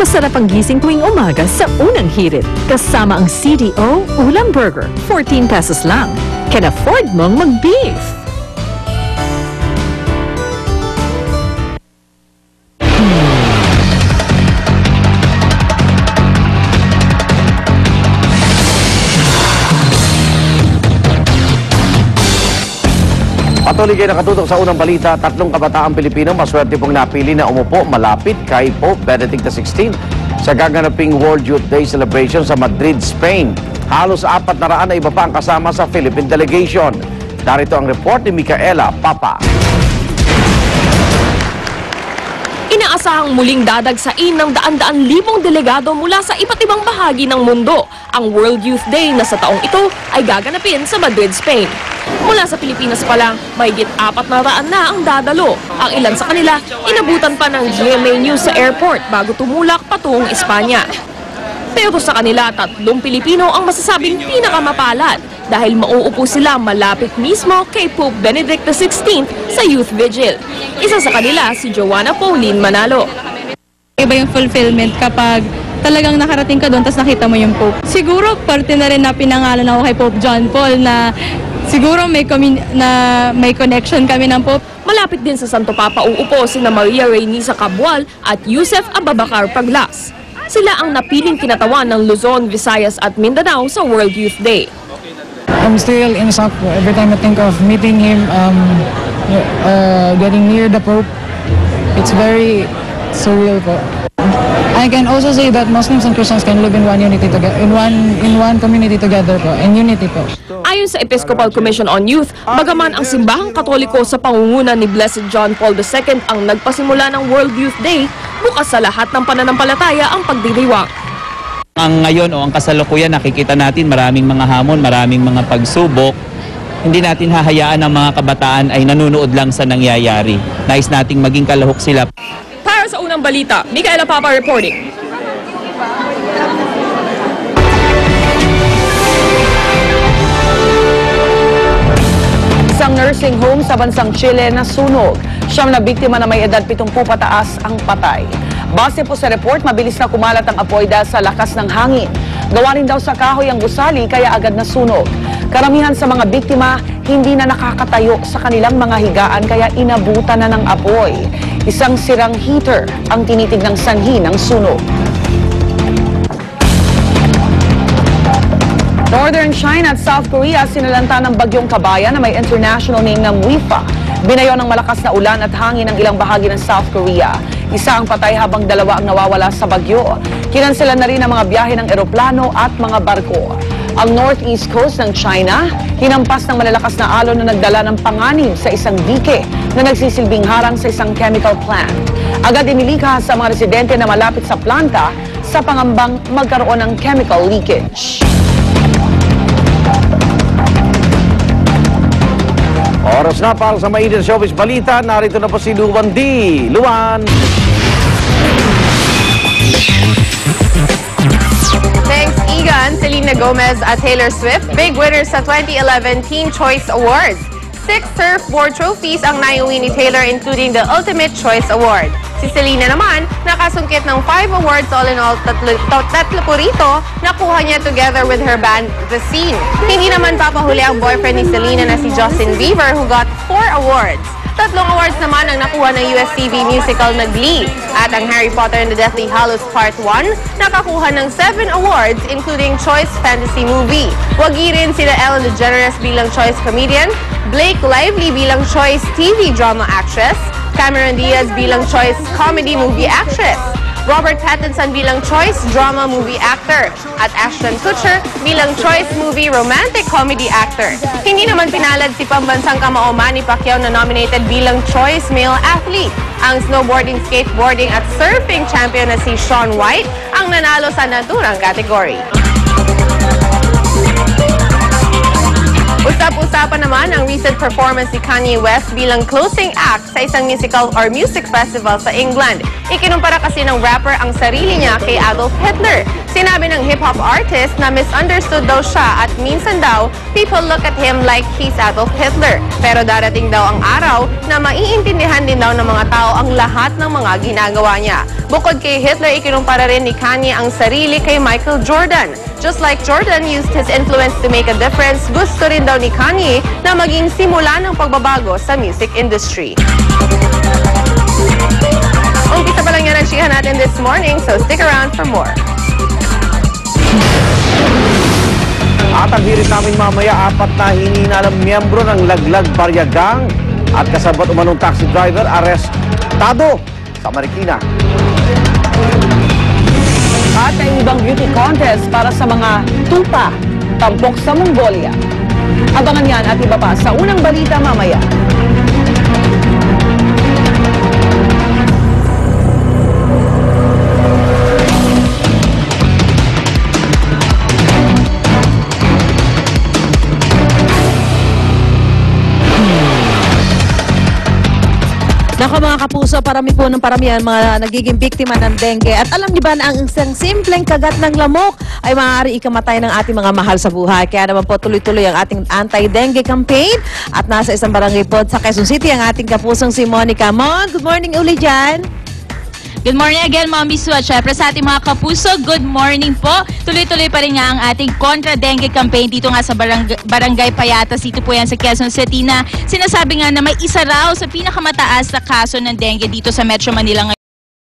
Masarap ang gising tuwing umaga sa unang hirit. Kasama ang CDO Ulam Burger, 14 pesos lang. Can afford mong mag-beef. Patuloy kayo nakatutok sa unang balita. 3 kabataang Pilipino maswerte pong napili na umupo malapit kay Pope Benedict XVI sa gaganaping World Youth Day celebration sa Madrid, Spain. Halos 400 na iba pa ang kasama sa Philippine delegation. Darito ang report ni Micaela Papa. Inaasahang muling dadagsain ng daan-daan libong delegado mula sa iba't ibang bahagi ng mundo. Ang World Youth Day na sa taong ito ay gaganapin sa Madrid, Spain. Mula sa Pilipinas pa lang, mahigit 400 na ang dadalo. Ang ilan sa kanila, inabutan pa ng GMA News sa airport bago tumulak patungong Espanya. Pero sa kanila, 3 Pilipino ang masasabing pinakamapalad dahil mauupo sila malapit mismo kay Pope Benedict XVI sa Youth Vigil. Isa sa kanila si Joanna Pauline Manalo. Iba yung fulfillment kapag talagang nakarating ka doon tapos nakita mo yung Pope. Siguro parte na rin na pinangalan ako kay Pope John Paul na siguro may connection kami ng Pope. Malapit din sa Santo Papa uupo sina Maria Reynisa Cabual at Yusef Ababacar Paglas. Sila ang napiling kinatawan ng Luzon, Visayas at Mindanao sa World Youth Day. I'm still in shock every time I think of meeting him, getting near the Pope. It's very surreal po. I can also say that Muslims and Christians can live in one unity together, in one community together po, in unity po. Ayon sa Episcopal Commission on Youth, bagaman ang simbahang Katoliko sa pangunguna ni Blessed John Paul II ang nagpasimula ng World Youth Day, bukas sa lahat ng pananampalataya ang pagdiriwang. Ang ngayon o ang kasalukuyan nakikita natin maraming mga hamon, maraming mga pagsubok. Hindi natin hahayaan ang mga kabataan ay nanonood lang sa nangyayari. Nais nating maging kalahok sila. Para sa unang balita, Micaela Papa reporting. Isang nursing home sa bansang Chile na sunog. Siyam na biktima na may edad 70 pataas ang patay. Base po sa report, mabilis na kumalat ang apoy dahil sa lakas ng hangin. Gawa rin daw sa kahoy ang gusali kaya agad nasunog. Karamihan sa mga biktima hindi na nakakatayo sa kanilang mga higaan kaya inabutan na ng apoy. Isang sirang heater ang tinitignang sanhi ng sunog. Northern China at South Korea sinalanta ng bagyong Kabayan na may international name na Muifa. Binayo ng malakas na ulan at hangin ang ilang bahagi ng South Korea. Isa ang patay habang 2 ang nawawala sa bagyo. Kinanselan na rin ang mga biyahe ng eroplano at mga barko. Ang northeast coast ng China, hinampas ng malalakas na alon na nagdala ng panganib sa isang dike na nagsisilbing harang sa isang chemical plant. Agad inilikha sa mga residente na malapit sa planta sa pangambang magkaroon ng chemical leakage. Oras na para sa mainit showbiz balita. Narito na po si Luan D. Luan! Thanks, Egan, Selena Gomez at Taylor Swift, big winners sa 2011 Teen Choice Awards. 6 surfboard trophies ang naiuwi ni Taylor, including the Ultimate Choice Award. Si Selena naman, nakasungkit ng 5 awards, all in all, tatlo po rito, nakuha niya together with her band, The Scene. Hindi naman papahuli ang boyfriend ni Selena na si Justin Bieber, who got 4 awards. 3 awards naman ang nakuha ng US TV musical na Glee. At ang Harry Potter and the Deathly Hallows Part 1, nakakuha ng 7 awards, including Choice Fantasy Movie. Wagi rin sila Ellen DeGeneres bilang Choice Comedian, Blake Lively bilang Choice TV Drama Actress, Cameron Diaz bilang Choice Comedy Movie Actress, Robert Pattinson bilang Choice Drama Movie Actor, at Ashton Kutcher bilang Choice Movie Romantic Comedy Actor. Hindi naman pinalad si pambansang kamao Manny Pacquiao na nominated bilang Choice Male Athlete. Ang snowboarding, skateboarding at surfing champion na si Shaun White ang nanalo sa naturang category. Usap-usapan naman ang recent performance ni Kanye West bilang closing act sa isang musical or music festival sa England. Ikinumpara kasi ng rapper ang sarili niya kay Adolf Hitler. Sinabi ng hip-hop artist na misunderstood daw siya at minsan daw, people look at him like he's Adolf Hitler. Pero darating daw ang araw na maiintindihan din daw ng mga tao ang lahat ng mga ginagawa niya. Bukod kay Hitler, ikinumpara rin ni Kanye ang sarili kay Michael Jordan. Just like Jordan used his influence to make a difference, gusto rin daw ni Kanye na maging simula ng pagbabago sa music industry. Umpisa pa lang yan ang chika natin this morning, so stick around for more. At ang hirit namin mamaya, 4 na hinihinalang miyembro ng Laglag Barya Gang at kasabot umanong taxi driver arestado sa Marikina. At ang ibang beauty contest para sa mga tupa, tampok sa Mongolia. Abangan yan at iba pa sa unang balita mamaya. Nako mga kapuso, parami po ng paramihan mga nagiging biktima ng dengue. At alam niyo ba na ang isang simpleng kagat ng lamok ay maaari ikamatay ng ating mga mahal sa buhay. Kaya naman po tuloy-tuloy ang ating anti-dengue campaign. At nasa isang barangay po sa Quezon City ang ating kapusong si Monica. Mon, good morning uli dyan. Good morning again, Mommy Sue. At syempre sa ating mga kapuso, good morning po. Tuloy-tuloy pa rin nga ang ating kontra-dengue campaign dito nga sa Barangay Payatas. Dito po yan sa Quezon City na sinasabi nga na may isa raw sa pinakamataas na kaso ng dengue dito sa Metro Manila ngayon.